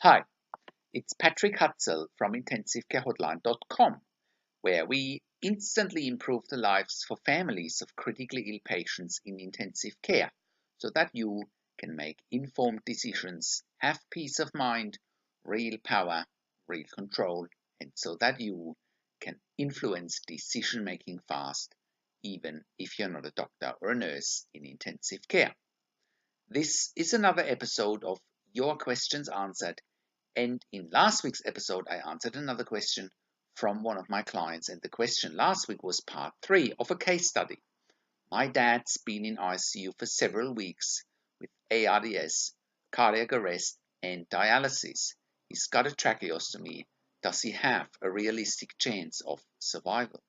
Hi, it's Patrick Hutzel from IntensiveCareHotline.com, where we instantly improve the lives for families of critically ill patients in intensive care so that you can make informed decisions, have peace of mind, real power, real control, and so that you can influence decision making fast, even if you're not a doctor or a nurse in intensive care. This is another episode of Your Questions Answered. And in last week's episode, I answered another question from one of my clients. And the question last week was part 3 of a case study. My dad's been in ICU for several weeks with ARDS, cardiac arrest, and dialysis. He's got a tracheostomy. Does he have a realistic chance of survival?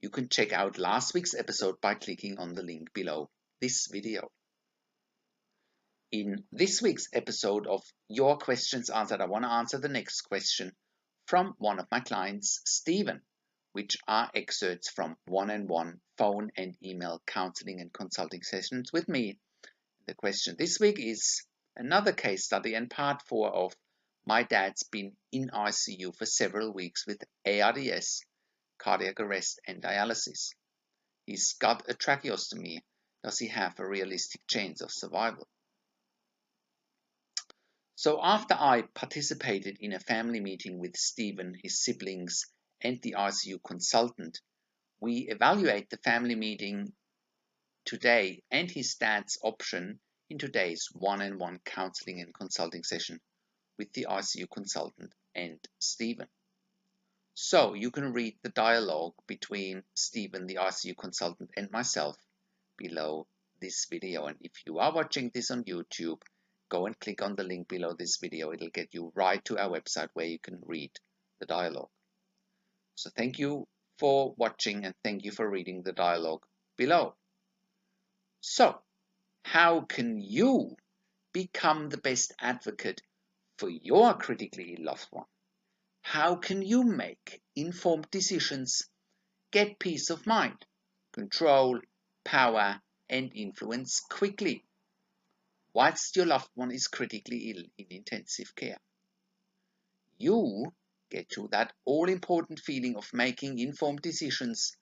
You can check out last week's episode by clicking on the link below this video. In this week's episode of Your Questions Answered, I want to answer the next question from one of my clients, Stephen, which are excerpts from one-on-one phone and email counseling and consulting sessions with me. The question this week is another case study and part 4 of my dad's been in ICU for several weeks with ARDS, cardiac arrest, and dialysis. He's got a tracheostomy. Does he have a realistic chance of survival? So after I participated in a family meeting with Stephen, his siblings, and the ICU consultant, we evaluate the family meeting today and his dad's option in today's one-on-one counseling and consulting session with the ICU consultant and Stephen. So you can read the dialogue between Stephen, the ICU consultant, and myself below this video. And if you are watching this on YouTube, go and click on the link below this video. It'll get you right to our website where you can read the dialogue. So thank you for watching and thank you for reading the dialogue below. So how can you become the best advocate for your critically ill loved one? How can you make informed decisions, get peace of mind, control, power, and influence quickly whilst your loved one is critically ill in intensive care? You get to that all-important feeling of making informed decisions,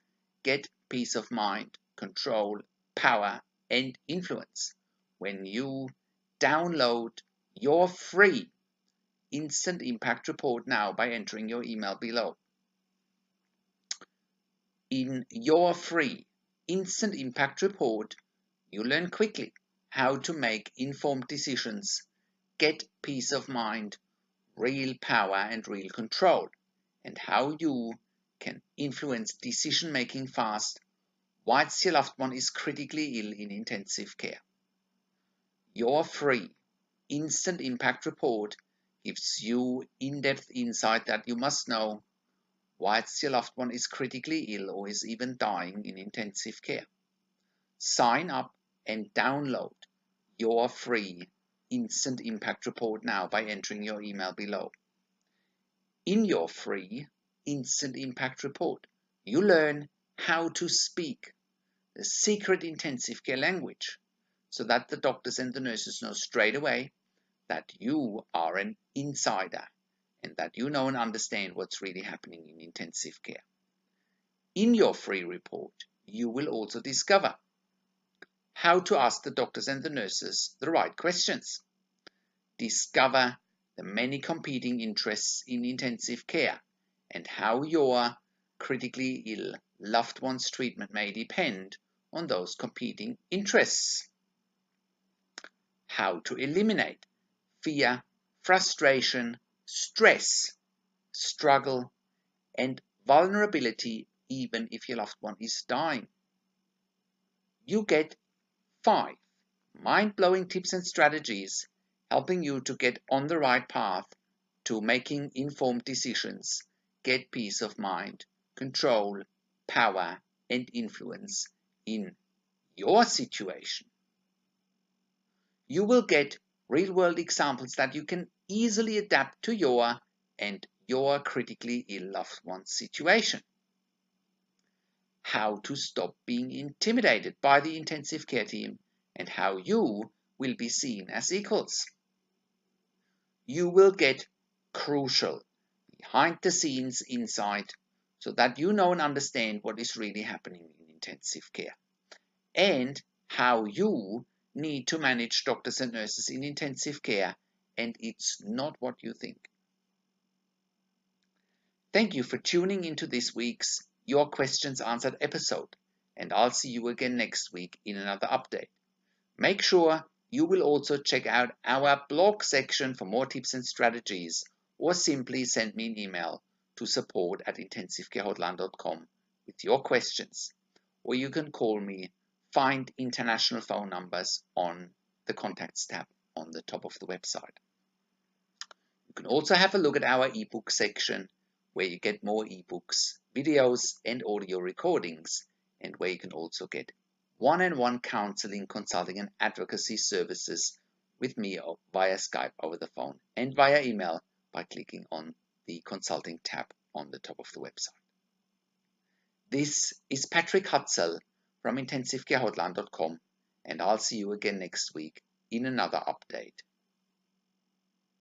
get peace of mind, control, power, and influence when you download your free instant impact report now by entering your email below. In your free instant impact report, you learn quickly how to make informed decisions, get peace of mind, real power and real control, and how you can influence decision making fast whilst your loved one is critically ill in intensive care. Your free instant impact report gives you in-depth insight that you must know whilst your loved one is critically ill or is even dying in intensive care. Sign up and download your free instant impact report now by entering your email below. In your free instant impact report, you learn how to speak the secret intensive care language so that the doctors and the nurses know straight away that you are an insider and that you know and understand what's really happening in intensive care. In your free report, you will also discover how to ask the doctors and the nurses the right questions. Discover the many competing interests in intensive care and how your critically ill loved one's treatment may depend on those competing interests. How to eliminate fear, frustration, stress, struggle, and vulnerability even if your loved one is dying. You get 5 mind-blowing tips and strategies helping you to get on the right path to making informed decisions, get peace of mind, control, power, and influence in your situation. You will get real-world examples that you can easily adapt to your and your critically ill loved one's situation. How to stop being intimidated by the intensive care team and how you will be seen as equals. you will get crucial behind the scenes insight so that you know and understand what is really happening in intensive care and how you need to manage doctors and nurses in intensive care, and it's not what you think. Thank you for tuning into this week's Your Questions Answered episode, and I'll see you again next week in another update. Make sure you will also check out our blog section for more tips and strategies, or simply send me an email to support@intensivecarehotline.com with your questions, or you can call me. Find international phone numbers on the contacts tab on the top of the website. You can also have a look at our ebook section where you get more ebooks, videos and audio recordings, and where you can also get one-on-one counseling, consulting and advocacy services with me via Skype over the phone and via email by clicking on the consulting tab on the top of the website. This is Patrick Hutzel from intensivecarehotline.com, and I'll see you again next week in another update.